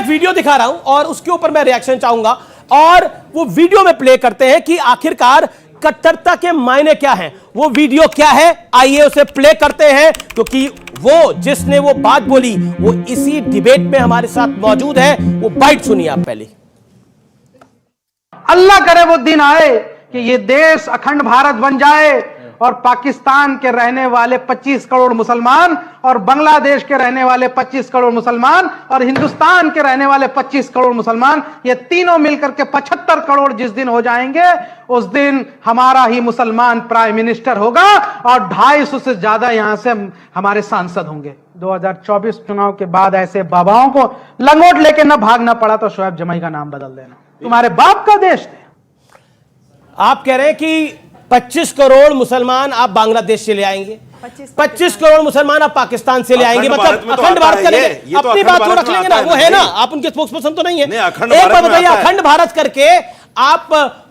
एक वीडियो दिखा रहा हूं और उसके ऊपर मैं रिएक्शन चाहूंगा, और वो वीडियो में प्ले करते हैं कि आखिरकार कट्टरता के मायने क्या हैं। वो वीडियो क्या है, आइए उसे प्ले करते हैं, क्योंकि वो जिसने वो बात बोली वो इसी डिबेट में हमारे साथ मौजूद है। वो बाइट सुनिए आप पहले। अल्लाह करे वो दिन आए कि ये देश अखंड भारत बन जाए और पाकिस्तान के रहने वाले 25 करोड़ मुसलमान और बांग्लादेश के रहने वाले 25 करोड़ मुसलमान और हिंदुस्तान के रहने वाले 25 करोड़ मुसलमान, ये तीनों मिलकर के 75 करोड़ जिस दिन हो जाएंगे, उस दिन हमारा ही मुसलमान प्राइम मिनिस्टर होगा और 250 से ज्यादा यहां से हमारे सांसद होंगे। 2024 चुनाव के बाद ऐसे बाबाओं को लंगोट लेके न भागना पड़ा तो शोएब जमाई का नाम बदल देना। तुम्हारे बाप का देश थे। आप कह रहे हैं कि 25 करोड़ मुसलमान आप बांग्लादेश से ले आएंगे, 25 करोड़ मुसलमान आप पाकिस्तान से ले आएंगे, मतलब अखंड भारत करेंगे। अपनी बात तो रख लेंगे ना, वो है ना, आप उनके स्पोक्सपर्सन तो नहीं है। एक बात बताइए, अखंड भारत करके आप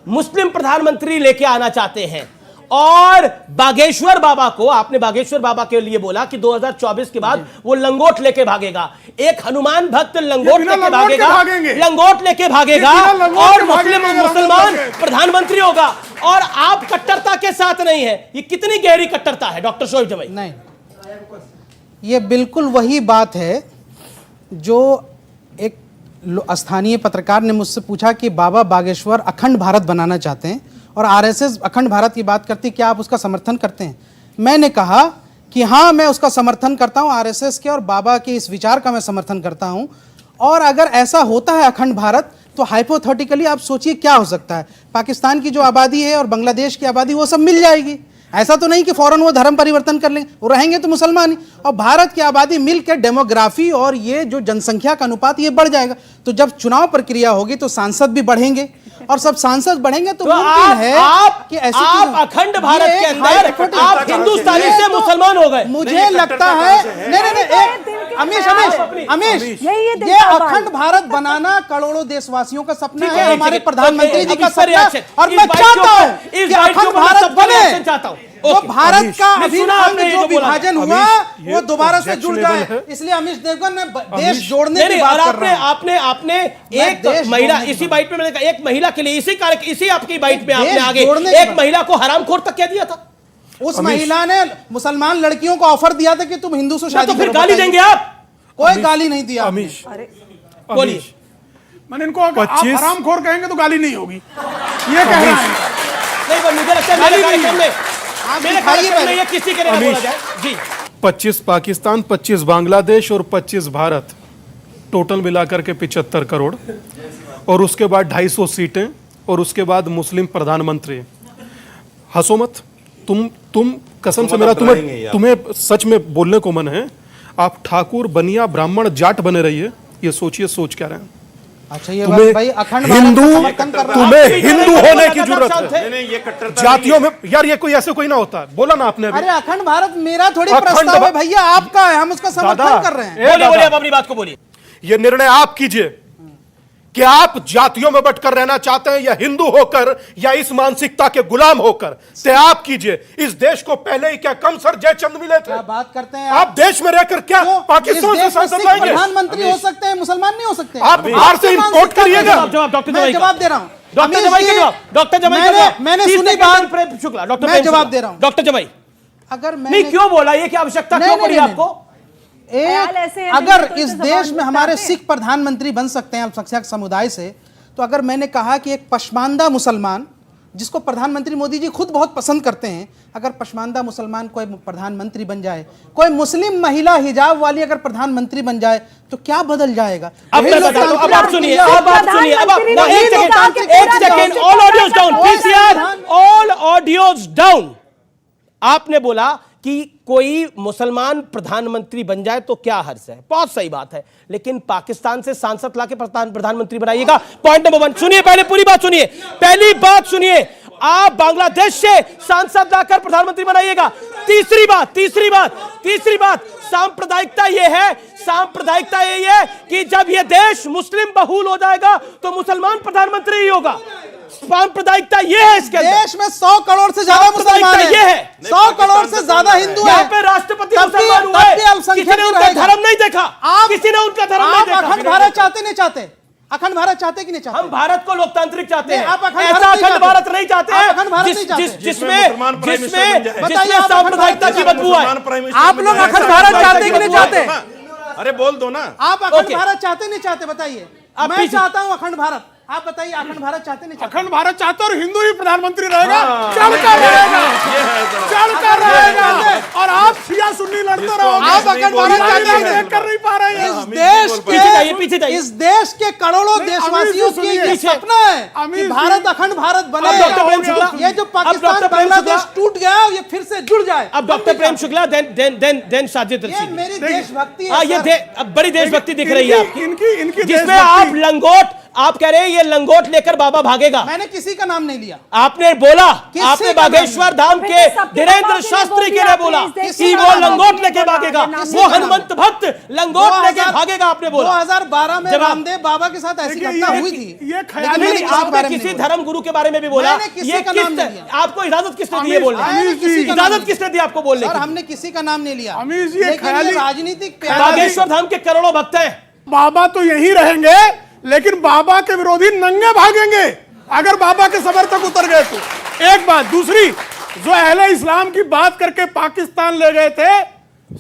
मुस्लिम प्रधानमंत्री लेके आना चाहते हैं और बागेश्वर बाबा को, आपने बागेश्वर बाबा के लिए बोला कि 2024 के बाद वो लंगोट लेके भागेगा। एक हनुमान भक्त लंगोट लेके भागेगा, लंगोट लेके भागेगा और मुसलमान प्रधानमंत्री होगा, और आप कट्टरता के साथ नहीं है। ये कितनी गहरी कट्टरता है डॉक्टर शोएब जमाई? नहीं, ये बिल्कुल वही बात है जो एक स्थानीय पत्रकार ने मुझसे पूछा कि बाबा बागेश्वर अखंड भारत बनाना चाहते हैं और आरएसएस अखंड भारत की बात करती, क्या आप उसका समर्थन करते हैं? मैंने कहा कि हाँ, मैं उसका समर्थन करता हूं, आरएसएस के और बाबा के इस विचार का मैं समर्थन करता हूं। और अगर ऐसा होता है अखंड भारत, तो हाइपोथेटिकली आप सोचिए क्या हो सकता है। पाकिस्तान की जो आबादी है और बांग्लादेश की आबादी वो सब मिल जाएगी। ऐसा तो नहीं कि फौरन वो धर्म परिवर्तन कर लेंगे, वो रहेंगे तो मुसलमान ही, और भारत की आबादी मिलकर डेमोग्राफी और ये जो जनसंख्या का अनुपात ये बढ़ जाएगा। तो जब चुनाव प्रक्रिया होगी तो सांसद भी बढ़ेंगे, और सब सांसद बढ़ेंगे तो मुमकिन है कि ऐसी आप अखंड भारत के अंदर आप हिंदुस्तानी से मुसलमान हो गए। मुझे लगता है नहीं, अमीश, ये अखंड भारत बनाना करोड़ों देशवासियों का सपना है, हमारे प्रधानमंत्री जी का सपना है, और मैं चाहता हूँ कि अखंड भारत बने, वो भारत का अभी जो विभाजन हुआ वो दोबारा से जुड़ जाए। इसलिए अमीश देवगन ने देश जोड़ने की बात कर रहा हूं। आपने एक महिला, इसी बाइट में मैंने कहा, एक महिला के लिए इसी आपकी बाइट में आपने आगे एक महिला को हरामखोर तक कह दिया था। उस महिला ने मुसलमान लड़कियों को ऑफर दिया था कि तुम हिंदू से शादी करो, तो फिर गाली देंगे आप? कोई गाली नहीं दिया। अमीश, बोलिए। मैंने इनको आप हरामखोर कहेंगे तो गाली नहीं होगी, ये कह रहा है। नहीं, मुझे लगता है मेरे कार्यक्रम में ये किसी के लिए बोला जाए जी। 25 पाकिस्तान, 25 बांग्लादेश और 25 भारत, टोटल मिलाकर के 75 करोड़, और उसके बाद 250 सीटें, और उसके बाद मुस्लिम प्रधानमंत्री। हंसो मत, तुम कसम से मेरा तुम्हें सच में बोलने को मन है। आप ठाकुर, बनिया, ब्राह्मण, जाट बने रहिए, ये सोचिए सोच क्या रहे हैं। अच्छा, ये बात भाई अखंड हिंदू, तुम्हें हिंदू होने की जरूरत है। जातियों में यार ये कोई ऐसे कोई ना होता है, बोला ना आपने अभी। अरे अखंड भारत मेरा थोड़ी प्रस्ताव है भैया, आपका है, हम उसका समर्थन कर रहे हैं। बोलिए, आप अपनी बात को बोलिए। ये निर्णय आप कीजिए कि आप जातियों में बंटकर रहना चाहते हैं, या हिंदू होकर, या इस मानसिकता के गुलाम होकर, से आप कीजिए। इस देश को पहले ही क्या कम सर जयचंद मिले थे? क्या बात करते हैं आप देश में रहकर क्या पाकिस्तान से सांसद लाएंगे? प्रधानमंत्री हो सकते हैं, मुसलमान नहीं हो सकते। आप बाहर से इंपोर्ट करिएगा। जवाब दे रहा हूँ डॉक्टर जमाई का जवाब। डॉक्टर जमाई, मैंने सुनी बात, शुक्ला, डॉक्टर मैं जवाब दे रहा हूँ। डॉक्टर जमाई, अगर नहीं क्यों बोला, ये क्या आवश्यकता क्यों पड़ी आपको? अगर इस देश में हमारे सिख प्रधानमंत्री बन सकते हैं अल्पसंख्यक समुदाय से, तो अगर मैंने कहा कि एक पशमानदा मुसलमान, जिसको प्रधानमंत्री मोदी जी खुद बहुत पसंद करते हैं, अगर पशमानदा मुसलमान कोई प्रधानमंत्री बन जाए, कोई मुस्लिम महिला हिजाब वाली अगर प्रधानमंत्री बन जाए, तो क्या बदल जाएगा? अब मैं बताता हूं, अब आप सुनिए, अब आप सुनिए, अब एक second, all audios down, PCR, all audios down. आपने बोला कि कोई मुसलमान प्रधानमंत्री बन जाए तो क्या हर्ष है, बहुत सही बात है, लेकिन पाकिस्तान से सांसद लाके प्रधानमंत्री बनाइएगा। पॉइंट नंबर 1 सुनिए, पहले पूरी बात सुनिए, पहली बात सुनिए, आप बांग्लादेश से सांसद लाकर प्रधानमंत्री बनाइएगा। तीसरी बात, सांप्रदायिकता ये है कि जब यह देश मुस्लिम बहुल हो जाएगा तो मुसलमान प्रधानमंत्री ही होगा। सांप्रदायिकता ये है इसके अंदर। देश में 100 करोड़ से ज्यादा मुसलमान ये है। हैं, 100 करोड़ से ज्यादा हिंदू यहाँ हैं। पे राष्ट्रपति तब भी- मुसलमान हुए, तब भी अल्पसंख्यक किसी ने उनका रहेगा। धर्म नहीं देखा, आप किसी ने उनका धर्म नहीं आप देखा। अखंड भारत चाहते नहीं चाहते? अखंड भारत चाहते कि नहीं चाहते? हम भारत को लोकतांत्रिक चाहते हैं, नहीं, आप अखंड ऐसा भारत नहीं अखंड चाहते। भारत नहीं चाहते आप अखंड भारत नहीं चाहते। मुसलमान प्राइम मिनिस्टर बन जाए। बताइए, आप सांप्रदायिकता अखंड की भारत बदबू है। आप लोग अखंड भारत चाहते कि नहीं चाहते? अरे बोल दो ना। आप अखंड ओके। भारत चाहते नहीं चाहते? बताइए। आप मैं पीछे- चाहता हूं अखंड भारत, आप बताइए अखंड भारत चाहते नहीं चाहते? अखंड भारत चाहते और हिंदू ही प्रधानमंत्री रहेगा, चढ़कर रहेगा, चढ़कर रहेगा, और आप शिया सुन्नी लड़ते रहोगे। आप अखंड भारत चाहते हैं? देख कर नहीं पा रहे हैं। इस देश पीछे जाइए, पीछे जाइए। इस देश के करोड़ों नहीं, देशवासियों अमीर जी की ये सुनिए। सपना है अमीर कि जी। भारत अखंड भारत बने। अब डॉक्टर प्रेम शुक्ला- ये जो अब पाकिस्तान डॉक्टर प्रेम बांग्लादेश शुक्ला- टूट गया ये फिर से जुड़ जाए। अब डॉक्टर प्रेम शुक्ला देन साजिद ये रशीद। मेरी देशभक्ति हाँ, है ये सर। अब बड़ी देशभक्ति दिख रही है आपकी, इनकी जिसमें देशभक्ति- आप लंगोट, आप कह रहे हैं ये लंगोट लेकर बाबा भागेगा। मैंने किसी का नाम नहीं लिया। आपने बोला, किसी आपने का बागेश्वर धाम फिर के तो सबके धीरेन्द्र बाबा के लिए शास्त्री बोल के दिया लिए आपने, बोला इस देश कि के वो बाबा लंगोट के लेके लिए भागेगा, बोला, वो हनुमंत भक्त लंगोट लेके भागेगा, आपने बोला। 2012 में जवाब- रामदेव बाबा के साथ ऐसी देखिए, घटना ये- हुई थी। ये लेकिन ख्याल मैंने नहीं, किसी के आपने बारे में किसी नहीं बोला। धर्म गुरु के बारे में भी बोला। मैंने किसी ये का किस नाम नहीं लिया। आपको इजाजत किसने दी है अमीर- बोलने मैंने की? किसी का नाम इजाजत नहीं किसने दी आपको बोलने सर की? हमने किसी का नाम नहीं लिया। अमीर जी, ये लेकिन ये ख्याली- राजनीतिक प्यार बागेश्वर धाम के करोड़ों भक्त हैं। बाबा तो यहीं रहेंगे, लेकिन बाबा के विरोधी नंगे भागेंगे अगर बाबा के समर्थक उतर गए तो। एक बात। दूसरी, जो अहले इस्लाम की बात करके पाकिस्तान ले गए थे,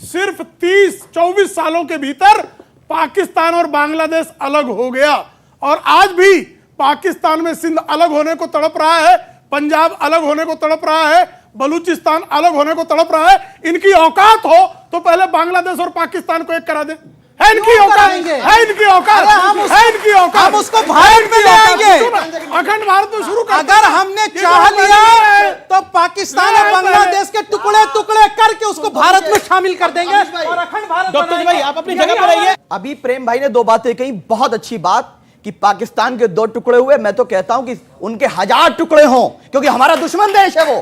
सिर्फ 30-24 सालों के भीतर पाकिस्तान और बांग्लादेश अलग हो गया। और आज भी पाकिस्तान में सिंध अलग होने को तड़प रहा है, पंजाब अलग होने को तड़प रहा है, बलूचिस्तान अलग होने को तड़प रहा है। इनकी औकात हो तो पहले बांग्लादेश और पाकिस्तान को एक करा दे। है इनकी क्यों औकात, कराएंगे? है इनकी औकात, अरे हम उसको- है इनकी औकात। हम उसको भारत में ले आएंगे। अखंड भारत में शुरू कर। अगर हमने चाह लिया तो पाकिस्तान और बांग्लादेश के टुकड़े टुकड़े करके उसको भारत में शामिल कर देंगे और अखंड भारत डॉक्टर जी भाई, बनाएंगे। आप अपनी जगह पर रहिए। अभी प्रेम भाई ने दो बातें कही, बहुत अच्छी बात कि पाकिस्तान के 2 टुकड़े हुए। मैं तो कहता हूं कि उनके 1000 टुकड़े हों, क्योंकि हमारा दुश्मन देश है वो।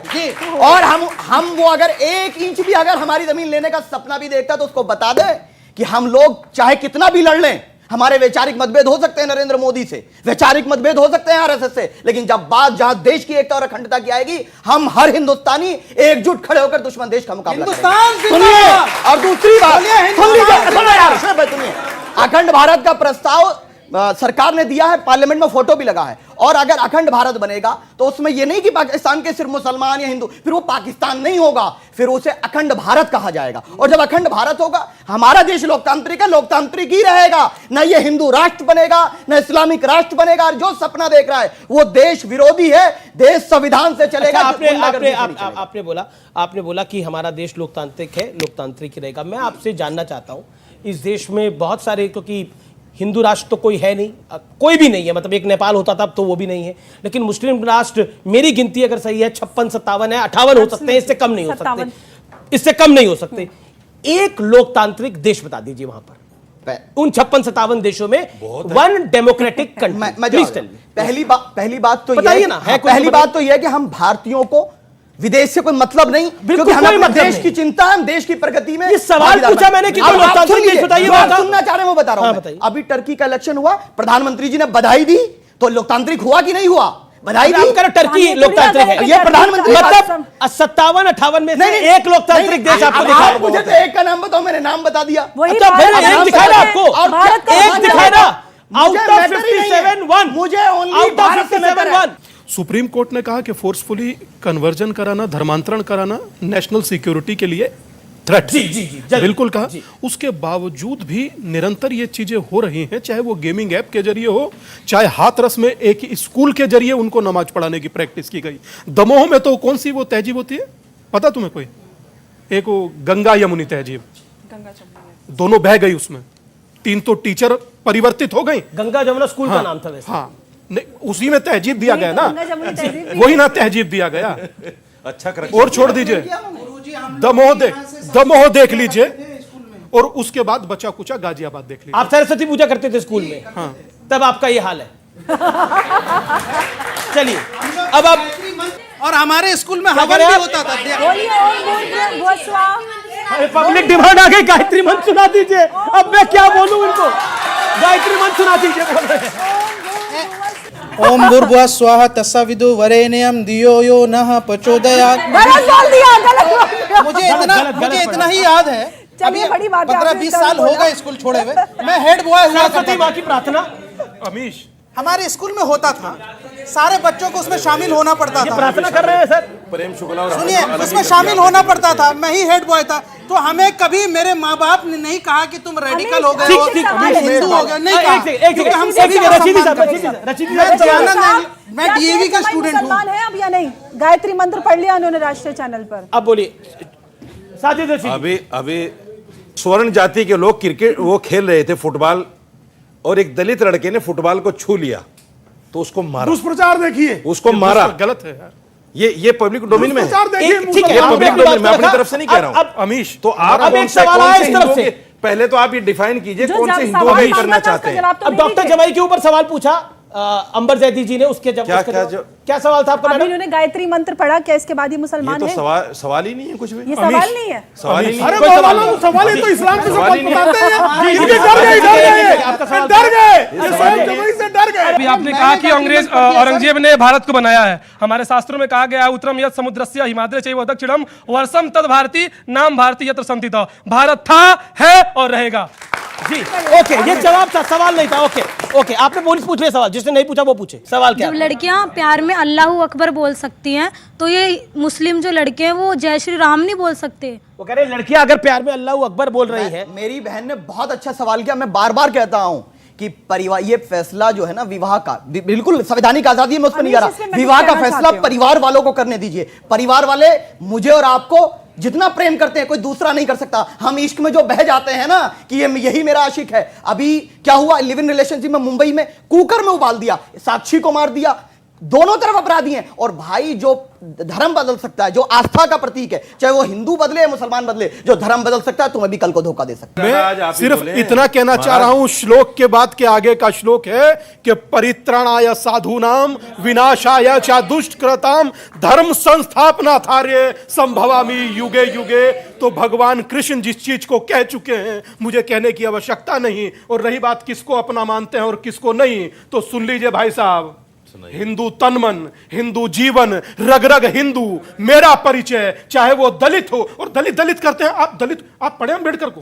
और हम वो अगर 1 इंच भी अगर हमारी जमीन लेने का सपना भी देखता तो उसको बता दे कि हम लोग चाहे कितना भी लड़ लें, हमारे वैचारिक मतभेद हो सकते हैं नरेंद्र मोदी से, वैचारिक मतभेद हो सकते हैं आरएसएस से, लेकिन जब बात जहां देश की एकता और अखंडता की आएगी, हम हर हिंदुस्तानी एकजुट खड़े होकर दुश्मन देश का मुकाबला हिंदुस्तान करेंगे। सुनिए, और दूसरी बात बोलिए, हिंदुस्तान सुन लीजिए, जिंदाबाद। सुनो यार, सुनिए, अखंड भारत का प्रस्ताव सरकार ने दिया है, पार्लियामेंट में फोटो भी लगा है। और अगर अखंड भारत बनेगा तो उसमें यह नहीं कि पाकिस्तान के सिर्फ मुसलमान या हिंदू, फिर वो पाकिस्तान नहीं होगा, फिर उसे अखंड भारत कहा जाएगा। और जब अखंड भारत होगा, हमारा देश लोकतांत्रिक है, लोकतांत्रिक ही रहेगा। न ये हिंदू राष्ट्र बनेगा, न इस्लामिक राष्ट्र बनेगा। और जो सपना देख रहा है वो देश विरोधी है, देश संविधान से चलेगा। अच्छा, आपने गुंडागर्दी आपने से नहीं आप, चलेगा। आपने बोला कि हमारा देश लोकतांत्रिक है, लोकतांत्रिक ही रहेगा। मैं आपसे जानना चाहता हूं, इस देश में बहुत सारे, क्योंकि हिंदू राष्ट्र तो कोई है नहीं, कोई भी नहीं है, मतलब एक नेपाल होता था, अब तो वो भी नहीं है, लेकिन मुस्लिम राष्ट्र, मेरी गिनती अगर सही है 56-57 है, 58 हो सकते हैं, इससे कम नहीं हो सकते, इससे कम नहीं हो सकते। एक लोकतांत्रिक देश बता दीजिए वहां पर, उन 56-57 देशों में वन डेमोक्रेटिक कंट्री। पहली बात तो बताइए यह ना, है, है कोई पहली बताइए। बात तो यह है कि हम भारतीयों को विदेश से कोई मतलब नहीं, बिल्कुल क्योंकि हमें कोई अपने मतलब देश नहीं। की चिंता है, हम देश की प्रगति में ये सवाल भागीदार पूछा बने। मैंने कि अब कोई आप लोकतांत्रिक सुनिए, देश बताइए जो वहां आप का। सुनना चाह रहे हैं वो बता रहा हाँ, हूं बताइए। मैं। अभी टर्की का इलेक्शन हुआ, प्रधानमंत्री जी ने बधाई दी, तो लोकतांत्रिक हुआ कि नहीं हुआ? बधाई दी। आपका टर्की लोकतांत्रिक है, ये प्रधानमंत्री मतलब 57-58 में से एक लोकतांत्रिक देश आपको दिखा। आप मुझे तो एक का नाम बताओ, मैंने नाम बता दिया। वही अच्छा, फिर भारत एक का दिखाए ना है, आपको, और भारत का एक है। दिखाए ना, आउट मुझे ऑफ मैटर ही नहीं है। 57-1, मुझे only आउट ऑफ भारत से मैटर है। 57-1। सुप्रीम कोर्ट ने कहा कि फोर्सफुली कन्वर्जन कराना, धर्मांतरण कराना नेशनल सिक्योरिटी के लिए थ्रेट। जी, जी, जी, जल्दी। बिल्कुल कहा। जी। उसके बावजूद भी निरंतर ये चीजें हो रही हैं, चाहे वो गेमिंग ऐप के जरिए हो, चाहे हाथरस में एक स्कूल के जरिए उनको नमाज पढ़ाने की प्रैक्टिस की गई। दमोह में तो कौन सी वो तहजीब होती है पता तुम्हें कोई? एक वो गंगा यमुनी तहजीब, दोनों बह गई उसमें, 3 तो टीचर परिवर्तित हो गई। गंगा जमुना स्कूल का नाम था वैसे। हाँ, नहीं, उसी में तहजीब दिया गया ना, गंगा जमुनी तहजीब भी वही ना तहजीब दिया गया। अच्छा कर। और छोड़ दीजिए, दमोह देख लीजिए, और उसके बाद बचा कुचा गाजियाबाद देख लीजिए। आप सरस्वती पूजा करते थे स्कूल में, हाँ। तब आपका ये हाल है। चलिए, अब आप और हमारे स्कूल में क्या हवन करें भी आप? होता था। बोलिए ओम भूर्भुवः स्वः। पब्लिक डिमांड आ गई, गायत्री मंत्र सुना दीजिए। अब मैं क्या बोलूं इनको, गायत्री मंत्र सुना दीजिए बोल रहे हैं। ओम भूर्भुवः स्वः तत्सवितुर्वरेण्यं धियो यो नः प्रचोदयात्। गलत बोल दिया, गलत बोल दिया। मुझे इतना ही याद है। चलिए, बड़ी बात है, 15-20 आपने साल हो बोला। गए स्कूल छोड़े हुए। मैं हेड बॉय हुआ सरस्वती करता माँ था। की प्रार्थना, अमीश, हमारे स्कूल में होता था, सारे बच्चों को उसमें शामिल होना पड़ता ये था। प्रार्थना कर रहे हैं सर। प्रेम शुक्ला और सुनिए, उसमें शामिल होना पड़ता था, मैं ही हेड बॉय था। तो हमें कभी मेरे माँ बाप ने नहीं कहा कि तुम रेडिकल हो गए ठीक, हो, ठीक, तुम ठीक, हिंदू हो गए, नहीं एक कहा। सेकंड, एक क्योंकि हम सेकंड, सभी का रशीदी सम्मान साहब, करते हैं। रशीदी मैं साहब, जानना साहब, नहीं, मैं क्या डीएवी का तेज भाई स्टूडेंट हूँ। मुसलमान है अब या नहीं? गायत्री मंत्र पढ़ लिया उन्होंने राष्ट्रीय चैनल पर। अब बोलिए साजिद रशीदी। अभी स्वर्ण जाति के लोग क्रिकेट वो खेल रहे थे फुटबॉल, और एक दलित लड़के ने फुटबॉल को छू लिया तो उसको मारा, दुष्प्रचार देखिए, उसको मारा। गलत है यार। ये पब्लिक डोमेन में है। दुष्प्रचार देखिए, ठीक है, ये आपने पब्लिक अपनी डोमेन, मैं बात अपनी रखा। तरफ से नहीं कह रहा हूं। अब अमीश, तो आप अब कौन एक से सवाल आया इस हिंदुओं तरफ से। के, पहले तो आप ये डिफाइन कीजिए जो कौन जब से हिंदुओं सवाल में मांगा करना था, उसका चाहते हैं। जवाब तो अब मिल ही डॉक्टर गया। जवाई के ऊपर सवाल पूछा अंबर जैदी जी ने, उसके जब उसका जवाब- क्या सवाल था आपका अभी मैडम? इन्होंने गायत्री मंत्र पढ़ा, क्या इसके बाद ये ये मुसलमान तो है? सवाल ही नहीं है कुछ भी। ये सवाल नहीं है। सवाल ही नहीं अरे है। कोई सवाल मौलाना नहीं। सवाल ही तो इस्लाम से सवाल ही नहीं है। बताते हैं, जी, इनके जी, डर गए, आपका सवाल डर गए, ये ये सवाल सब नहीं है। जगह से डर गए। अभी आपने कहा कि अंग्रेज औरंगजेब ने भारत को बनाया है। हमारे शास्त्रों में कहा गया है, उत्तरम यत् समुद्रस्य हिमाद्रि चैव दक्षिणम वर्षम तद भारती नाम भारती यत्र संस्थितः। भारत था, है और रहेगा। जी ओके, ये जवाब था, सवाल नहीं था। ओके ओके, आपने पुलिस पूछ लिया सवाल, जिसने नहीं पूछा वो पूछे। सवाल क्या जब है? लड़कियां प्यार में अल्लाह अकबर बोल सकती हैं तो ये मुस्लिम जो लड़के हैं वो जय श्री राम नहीं बोल सकते। वो कह रहे हैं लड़कियां अगर प्यार में अल्लाह अकबर बोल रही हैं। मेरी बहन ने बहुत अच्छा सवाल किया। मैं बार बार कहता हूं कि परिवार, ये फैसला जो है ना विवाह का, बिल्कुल संवैधानिक आजादी है, मैं उस पर नहीं जा अमीश, इसमें रहा। मैं विवाह कुछ का कहना फैसला चाहती हूं। परिवार वालों को करने दीजिए। परिवार वाले मुझे और आपको जितना प्रेम करते हैं कोई दूसरा नहीं कर सकता। हम इश्क में जो बह जाते हैं ना कि ये यही मेरा आशिक है। अभी क्या हुआ, लिव इन रिलेशनशिप में मुंबई में कुकर में उबाल दिया, साक्षी को मार दिया, दोनों तरफ अपराधी हैं। और भाई जो धर्म बदल सकता है, जो आस्था का प्रतीक है, चाहे वो हिंदू बदले या मुसलमान बदले, जो धर्म बदल सकता है तुम्हें भी कल को धोखा दे सकता है। आज आप मैं ही सिर्फ बोले। इतना कहना चाह रहा हूं, श्लोक के बाद के आगे का श्लोक है कि परित्राणाय साधूनाम विनाशाय च दुष्कृताम धर्म संस्थापनार्थाय संभवामि युगे युगे। तो भगवान कृष्ण जिस चीज को कह चुके हैं मुझे कहने की आवश्यकता नहीं। और रही बात किसको अपना मानते हैं और किसको नहीं, तो सुन लीजिए भाई साहब, हिंदू तन मन, हिंदू जीवन, रग रग हिंदू, मेरा परिचय, चाहे वो दलित हो। और दलित करते हैं आप, दलित आप पढ़े अम्बेडकर को,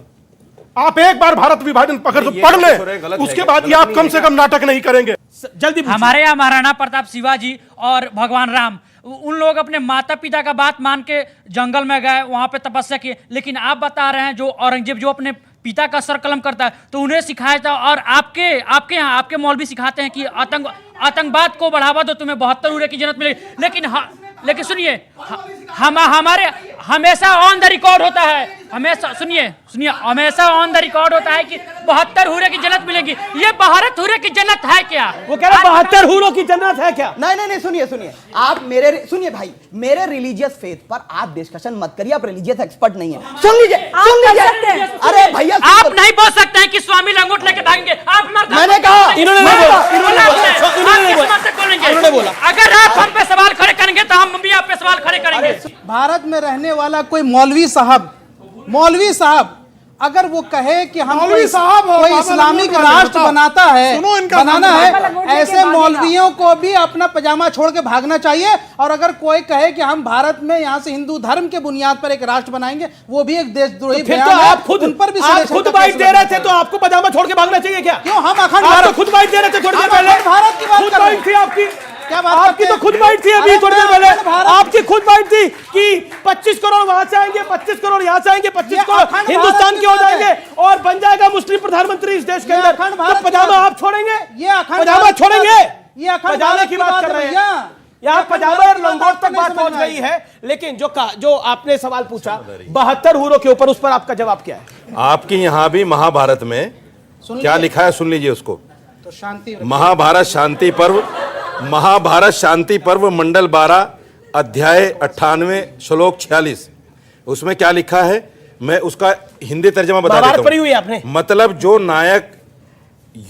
आप एक बार भारत विभाजन पकड़ ये पढ़ गलत हो रहा है, ले, गलत है, उसके गलत बाद ये नहीं आप कम है से कम नाटक नहीं करेंगे। जल्दी पूछिए। हमारे यहाँ महाराणा प्रताप शिवाजी और भगवान राम, उन लोग अपने माता पिता का बात मान के जंगल में गए, वहां पे तपस्या की। लेकिन आप बता रहे हैं जो औरंगजेब जो अपने पिता का सर कलम करता है तो उन्हें सिखाया था। और आपके यहाँ आपके मौलवी सिखाते हैं कि आतंकवाद को बढ़ावा दो, तुम्हें 72 ऊरे की जन्नत मिलेगी। लेकिन सुनिए, हमारे हमेशा ऑन द रिकॉर्ड होता है, हमेशा सुनिए हमेशा ऑन द रिकॉर्ड होता है कि 72 हूरे की जन्नत मिलेगी। ये 72 हूरे की जन्नत है क्या? वो कह रहे 72 हूरों की जन्नत है क्या? नहीं सुनिए आप सुनिए भाई, मेरे रिलीजियस फेथ पर आप डिस्कशन मत करिए, आप रिलीजियस एक्सपर्ट नहीं है। सुन लीजिए अरे भैया, आप नहीं बोल सकते हैं कि स्वामी लंगोट लेके भागेंगे। आप मर्द, मैंने कहा, इन्होंने नहीं बोला, इन्होंने बोला। अगर आप हम पे सवाल खड़े करेंगे तो हम भी आप पे सवाल खड़े करेंगे। भारत में रहने वाला कोई मौलवी साहब अगर वो कहे कि हम मौलवी साहब हो, कोई बाबा इस्लामिक लंगोट राष्ट्र बताओ। बनाता है, सुनो इनका बनाना बाबा लंगोट है, लेके ऐसे भागेगा। मौलवियों को भी अपना पजामा छोड़ के भागना चाहिए। और अगर कोई कहे कि हम भारत में यहाँ से हिंदू धर्म के बुनियाद पर एक राष्ट्र बनाएंगे, वो भी एक देशद्रोही फिर तो बयान है। आप खुद उन पर भी आप सजेशन खुद का बाइट केस दे रहे लगना थे, तो आपको पजामा छोड़ के भागना चाहिए क्या? क्यों? हम अखंड आप तो भारत खुद बाइट दे रहे थे थोड़ी देर हम पहले। अखंड भारत की बात खुद कर रहे बाइट थी आपकी, क्या बात आपकी करते तो हैं? खुद बाइट थी अभी अरे थोड़ी देर मैं पहले। अखंड भारत- आपकी खुद बाइट थी कि 25 करोड़ वहां से आएंगे, 25 करोड़ यहां से आएंगे, 25 ये करोड़ अखंड हिंदुस्तान भारत के हो की बात है। जाएंगे और बन जाएगा मुस्लिम प्रधानमंत्री इस देश के ये अंदर। अखंड भारत तो की पजामा बात है। आप छोड़ेंगे? ये अखंड पजामा भारत की बात छोड़ेंगे? है। ये अखंड पजामे भारत की की बात बात कर है रहे भैया। हैं। यहाँ अखंड पजामा भारत और की बात लंगोट तक नहीं बात समझ पहुंच में गई आई। है। लेकिन जो आपने सवाल पूछा 72 हूरों के ऊपर, उस पर आपका जवाब क्या है? आपके यहाँ भी महाभारत में क्या लिखा है, सुन लीजिए उसको। तो शांति महाभारत शांति पर्व मंडल 12 अध्याय 98 श्लोक 46, उसमें क्या लिखा है, मैं उसका हिंदी तर्जमा बता महाभारत देता पढ़ी हुई है आपने? मतलब जो नायक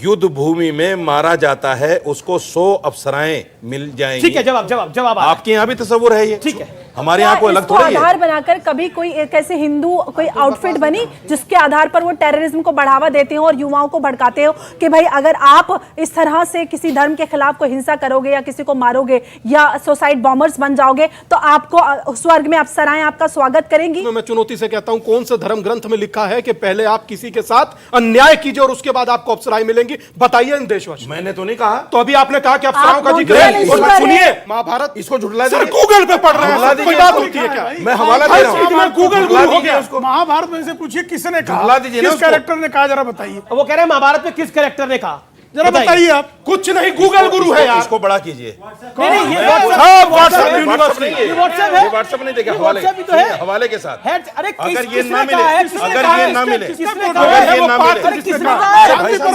युद्ध भूमि में मारा जाता है उसको 100 अप्सराएं मिल जाएंगी। ठीक है, जवाब आपके यहाँ भी तस्वुर है ये? ठीक है। हमारे यहाँ कोई अलग इसको थोड़ी है। आधार बनाकर कभी कोई एक ऐसे हिंदू कोई आउटफिट बनी जिसके आधार पर वो टेररिज्म को बढ़ावा देते हो और युवाओं को भड़काते हो कि भाई अगर आप इस तरह से किसी धर्म के खिलाफ कोई हिंसा करोगे या किसी को मारोगे या सुसाइड बॉम्बर्स बन जाओगे तो आपको स्वर्ग में अप्सराएं आपका स्वागत करेंगी। मैं चुनौती से कहता हूं, कौन से धर्म ग्रंथ में लिखा है कि पहले आप किसी के साथ अन्याय कीजिए और उसके बाद आपको अप्सराएं मिलेंगी? बताइए इन देशवासी। मैंने तो नहीं कहा। तो अभी आपने कहा कि अप्सराओं का जिक्र आप है। ईश्वर और हैं। सुनिए, महाभारत इसको झुठला सर दीजिए। गूगल पे पढ़ रहे झुठला हैं, कोई दीजिए बात इसको। होती है क्या? मैं हवाला दे रहा हूं। गूगल झुठला गुरु हो दीजिए गया उसको। महाभारत में से पूछिए किसने झुठला कहा, दीजिए ना किस उसको। कैरेक्टर ने कहा, जरा बताइए, वो कह रहे हैं महाभारत में किस कैरेक्टर ने कहा, जरा बताइए आप। कुछ नहीं, गूगल गुरु है यार। इसको बड़ा कीजिए। नहीं नहीं, ये सब WhatsApp WhatsApp व्हाट्सएप नहीं है। ये WhatsApp है। ये व्हाट्सएप नहीं देखा, ये हवाले WhatsApp ही तो है। हवाले के साथ। है, अरे अगर ये किसने ना मिले, कहा है? किसने अगर कहा ये है? ना मिले, किसने अगर कहा है? ये ना मिले, अरे किसने कहा? कहा है? भाई साहब,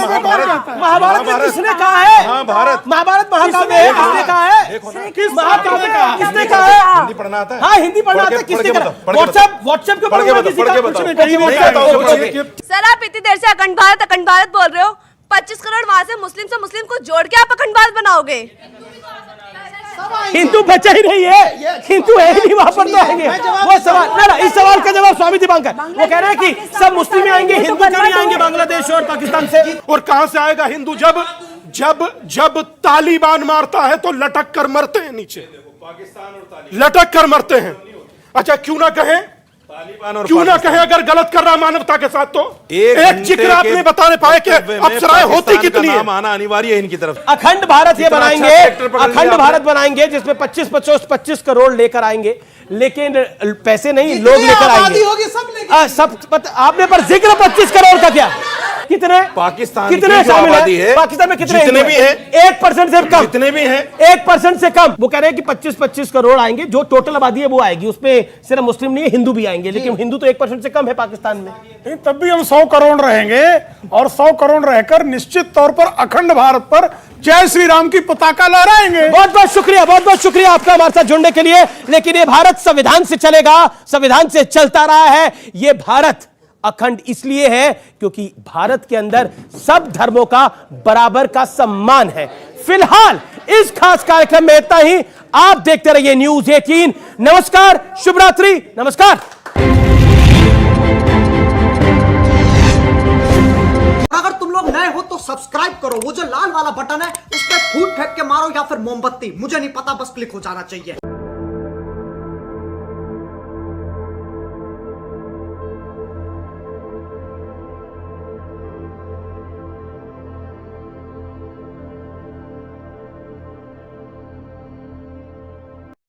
महाभारत में किसने कहा है? महाभारत महाभारत महाकाव्य है, किसने कहा है? महाकाव्य है, किसने कहा है? हिंदी पढ़ना आता है? हाँ, हिंदी पढ़ना आता है, किसने कहा? WhatsApp के पढ़ के ऊपर बताओ, किसी पढ़ का के कुछ बताओ। नहीं, कहीं नहीं नहीं बताओ, बताओ, ओके, बताओ। ओके। सर आप इतनी देर से अखंड भारत बोल रहे हो, 25 करोड़ वहां से मुस्लिम को जोड़ के आप अखंड भारत बनाओगे? हिंदू बचा ही नहीं है, हिंदू है ही नहीं, वहां पर तो आएंगे। वो सवाल ना इस सवाल का जवाब स्वामी दीपांकर वो कह रहे हैं कि सब मुस्लिम आएंगे, हिंदू क्यों नहीं आएंगे बांग्लादेश और पाकिस्तान से? और कहां से आएगा हिंदू? जब जब जब तालिबान मारता है तो लटक कर मरते हैं नीचे, लटक कर मरते हैं। अच्छा क्यों ना कहें, क्यों ना कहें अगर गलत कर रहा मानवता के साथ तो एक जिक्र आपने बताने पाए कि अप्सराएं होती कितनी है? आना अनिवार्य है इनकी तरफ। अखंड भारत ये इतना बनाएंगे, अच्छा सेक्टर पकड़ लिया अखंड आपने। भारत बनाएंगे जिसमें 25 करोड़ लेकर आएंगे, लेकिन पैसे नहीं लोग लेकर आएंगे। होगी सब लेके सब आपने पर जिक्र 25 करोड़ का क्या? कितने पाकिस्तान कितने की जो शामिल आबादी है? है, पाकिस्तान में कितने जितने हिंदू भी हैं? हैं, 1% से कम, जितने भी हैं, 1% से कम। वो कह रहे हैं कि 25 करोड़ आएंगे, जो टोटल आबादी है वो आएगी, उसमें सिर्फ मुस्लिम नहीं है, हिंदू भी आएंगे, लेकिन हिंदू तो 1% से कम है पाकिस्तान में। नहीं, तब भी हम 100 करोड़ रहेंगे और 100 करोड़ रहकर निश्चित तौर पर अखंड भारत पर जय श्री राम की पताका लहराएंगे। बहुत बहुत शुक्रिया आपका हमारे साथ जुड़ने के लिए। लेकिन ये भारत संविधान से चलेगा, संविधान से चलता रहा है। ये भारत अखंड इसलिए है क्योंकि भारत के अंदर सब धर्मों का बराबर का सम्मान है। फिलहाल इस खास कार्यक्रम में इतना ही। आप देखते रहिए न्यूज़ 18। नमस्कार, शुभ रात्रि, नमस्कार। अगर तुम लोग नए हो तो सब्सक्राइब करो, वो जो लाल वाला बटन है उस पर फूट फेंक के मारो या फिर मोमबत्ती, मुझे नहीं पता, बस क्लिक हो जाना चाहिए।